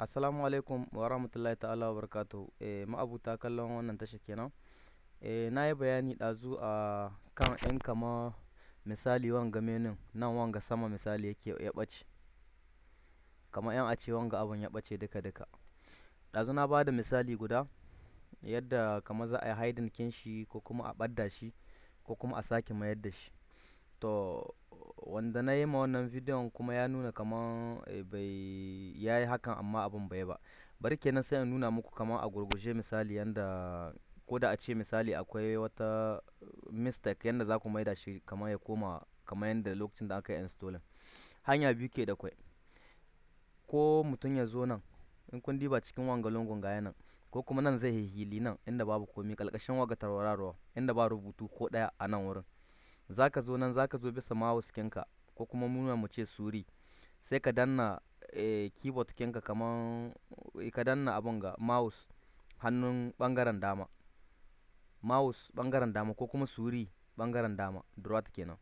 Assalamu alaikum wa rahmatullahi ta'ala wa barakatuhu. Ma'abuta kallon wannan tasha kenan. Na yi bayani ɗazu a kan ‘yan kama misali wanga menin nan wanga sama misali yake ya ɓace. Kama ‘yan a ce wanga abun ya ɓace duka-duka. Ɗazu na ba da misali guda yadda kama za a yi hiding kin shi ko kuma a ɓadda shi ko kuma a sake mayar da shi. To wanda na yi ma wannan bidiyon kuma ya nuna kaman bai ya yi hakan amma abin bai ba. Bari kenan sai in nuna muku kaman a gurguje misali yanda ko da a ce misali akwai wata mistake yanda za ku maida shi kaman ya koma kaman yanda lokacin da aka yi installing. Hanya biyu ke da kwai. Ko mutum ya zo nan in kun diba cikin wanga lungun gaya nan ko kuma nan zai hihili nan inda babu komi ƙalƙashin waga tarwararwa inda ba rubutu ko ɗaya a nan wurin. Za ka zo nan za ka zo bisa mouse kinka ko kuma muna mu ce suri sai ka danna keyboard kinka kaman ka danna abun ga mouse hannun ɓangaren dama, mouse ɓangaren dama ko kuma suri ɓangaren dama droit kenan.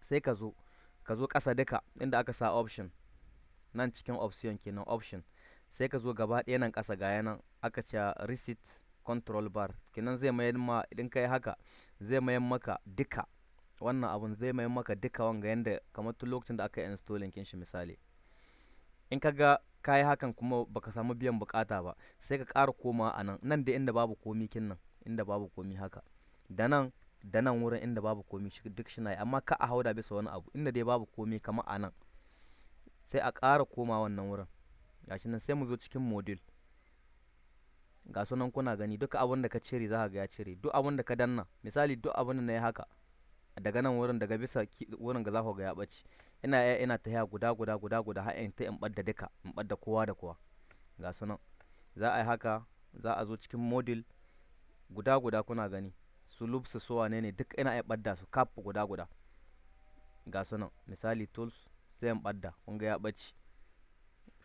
Sai ka zo ƙasa duka inda aka sa option nan cikin option kenan option sai ka zo gaba ɗaya nan ƙasa ga nan aka ce reset control bar kenan zai mayar ma idan kai haka zai mayar maka duka wannan abun zai mayar maka duka wanga yanda kamar tun lokacin da aka yi installing kin shi misali. In ka ga kayi hakan kuma baka samu biyan bukata ba sai ka ƙara komawa a nan nan da inda babu komi kin nan inda babu komi haka da nan wurin inda babu komi duk shi na yi amma ka a hauda bisa wani abu inda dai babu komi kamar a nan sai a ƙara koma wannan wurin gashi nan sai mu zo cikin module ga sunan kuna gani duka abin da ka cire za ka ga ya cire duk abin da ka danna misali duk abin da na yi haka daga nan wurin daga bisa wurin ga za ku ga ya ɓace ina ta guda har in ta in ɓadda duka in ɓadda kowa da kowa ga sunan za a yi haka za a zo cikin module guda kuna gani su loops su wane ne duk ina iya ɓadda su kaf guda ga sunan misali tools sai in ɓadda kun ga ya ɓace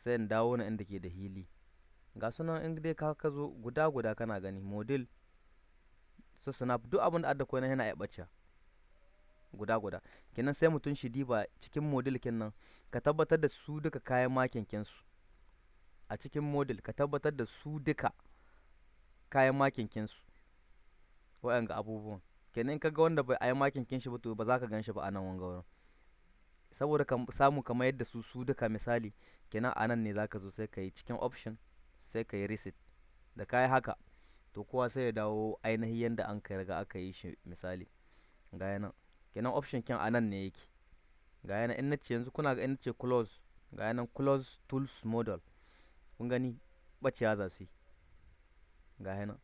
sai in dawo na inda ke da hili ga sunan in dai ka zo guda kana gani model su snap duk abin da adda koyi yana iya ɓace guda kenan sai mutum shi diba cikin model kin nan ka tabbatar da su duka kayan makin kinsu a cikin model ka tabbatar da su duka kayan makin kinsu waɗanga abubuwan kenan in ka ga wanda bai a yi makin kin shi ba to ba za ka gan shi ba a nan wanga wurin saboda ka samu kamar yadda su duka misali kenan a nan ne za ka zo sai ka yi cikin option sai ka yi reset da ka yi haka to kowa sai ya dawo ainihin yadda an kai riga aka yi shi misali ga yana kenan option kin a nan ne yake ga yana in nace yanzu kuna ga in nace close ga yana close tools model kun gani bacewa za su yi ga yana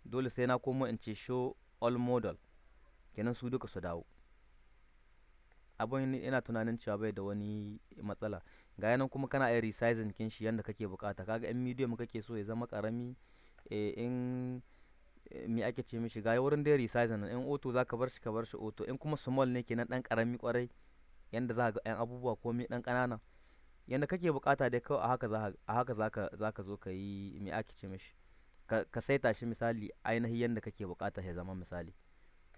dole sai na komo in ce show all model kenan su duka su dawo abun ina tunanin cewa bai da wani matsala ga yanan kuma kana iya resizing kin shi yanda kake bukata kaga in medium kake so ya zama karami in mi ake ce mishi ga wurin da resizing in auto zaka bar shi ka bar shi auto in kuma small ne kenan dan karami kwarai yanda za ga yan abubuwa komai dan kanana yanda kake bukata dai kawai a haka zaka zo ka yi mi ake ce mishi ka saita shi misali ainihin yanda kake bukata ya zama misali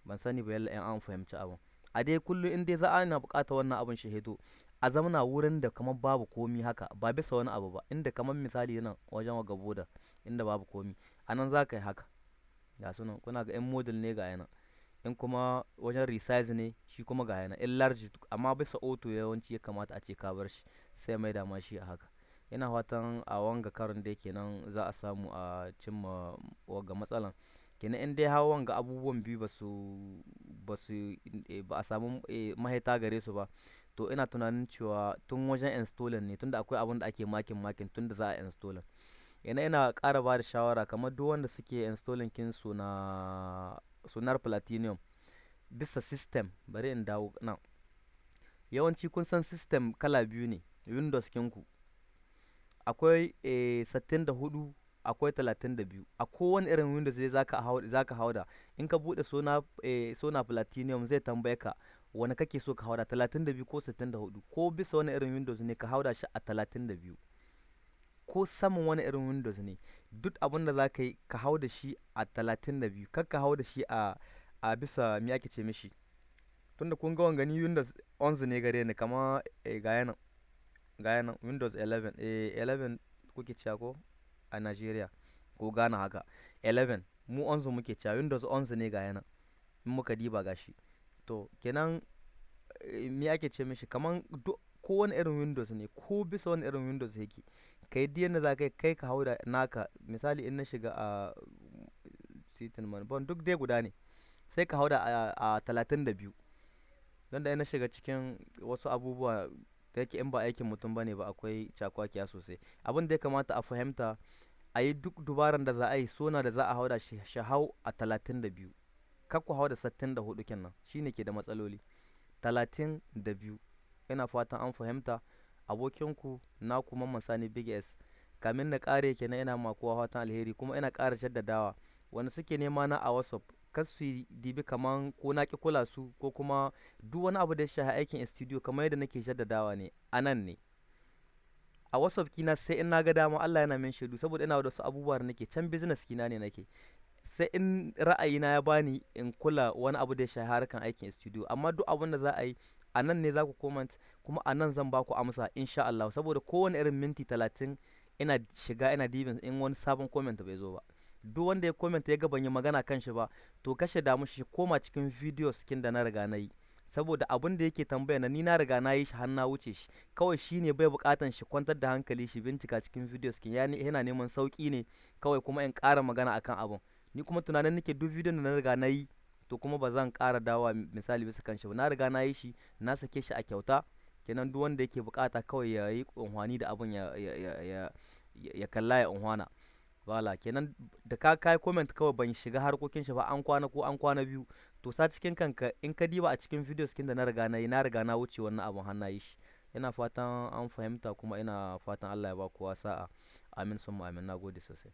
ban sani ba yalla yan an fahimci abun a dai kullum in dai za a na bukata wannan abun shahido a zamana wurin da kamar babu komi haka ba bisa wani abu ba inda kamar misali nan wajen waga boda inda babu komi a nan za ka yi haka ga sunan kuna ga in model ne ga yana in kuma wajen resize ne shi kuma ga yana in large amma bisa auto yawanci ya kamata a ce ka bar shi sai mai dama shi a haka ina fatan a wanga karin da kenan za a samu a cimma waga matsalan kenan in dai hawa wanga abubuwan biyu ba a samu mahita gare su ba to ina tunanin cewa tun wajen installing ne tunda akwai abin da ake makin tunda za a installing ina ƙara ba da shawara kamar duk wanda suke installing kin sunar platinum bisa system bari in dawo nan yawanci kun san system kala biyu ne windows kinku akwai 64 akwai 32 a kowane irin windows dai zaka hauda in ka bude sona platinum zai tambaye ka wani kake so ka hauda 32 ko 64 ko bisa wani irin windows ne ka hauda shi a 32 ko saman wani irin windows ne duk abin da zaka yi ka hauda shi a 32 kar ka hauda shi a bisa me ake ce mishi tunda kun ga wangani windows 11 ne gare ni kama ga yana ga yana Windows 11 11 kuke cewa ko a Nigeria ko Ghana haka 11 mu 11 muke cewa Windows 11 ne ga yana in muka diba gashi to kenan me ake ce mishi kaman ko wani irin Windows ne ko bisa wani irin Windows yake kai duk yanda za kai ka hau da naka misali in na shiga a sitin man bon duk dai guda ne sai ka hau da a 32 don da na shiga cikin wasu abubuwa da yake in ba aikin mutum bane ba akwai cakwakiya sosai abin da ya kamata a fahimta a yi duk dubaran da za a yi sona da za a hau da shi hau a 32 kar ku hau da 64 kenan shine ke da matsaloli 32 ina fatan an fahimta abokinku na kuma masani big s kamin na kare kenan ina ma kowa fatan alheri kuma ina ƙara jaddadawa wanda suke nema na a whatsapp kar su dibi kaman ko na ki kula su ko kuma duk wani abu da ya shafi aikin studio kamar yadda nake jaddadawa ne a nan ne a whatsapp kina sai in na ga dama Allah yana min shaidu saboda ina da wasu abubuwa da nake can business kina ne nake sai in ra'ayina ya bani in kula wani abu da ya shafi harkan aikin studio amma duk abun da za a yi a nan ne za ku comment kuma a nan zan ba ku amsa insha Allah saboda kowane irin minti 30 ina shiga ina dibin in wani sabon comment bai zo ba duk wanda ya comment ya ga ban yi magana kan shi ba to kashe damu shi koma cikin video skin da na riga na yi saboda abun da yake tambaya na ni na riga na yi shi har na wuce shi kawai shine bai bukatan shi kwantar da hankali shi bincika cikin video skin yana neman sauki ne kawai kuma in ƙara magana akan abun ni kuma tunanin nake duk bidiyon da na riga na yi to kuma ba zan ƙara dawa misali bisa kan shi ba na riga na yi shi na sake shi a kyauta kenan duk wanda yake bukata kawai ya yi unhwani da abun ya kalla ya unhwana wala kenan da ka kai comment kawai ban shiga harkokin shi ba an kwana ko an kwana biyu to sa cikin kanka in ka diba a cikin videos kin da na riga na yi na riga na wuce wannan abun har na yi shi ina fatan an fahimta kuma ina fatan Allah ya ba kowa sa'a amin summa amin nagode sosai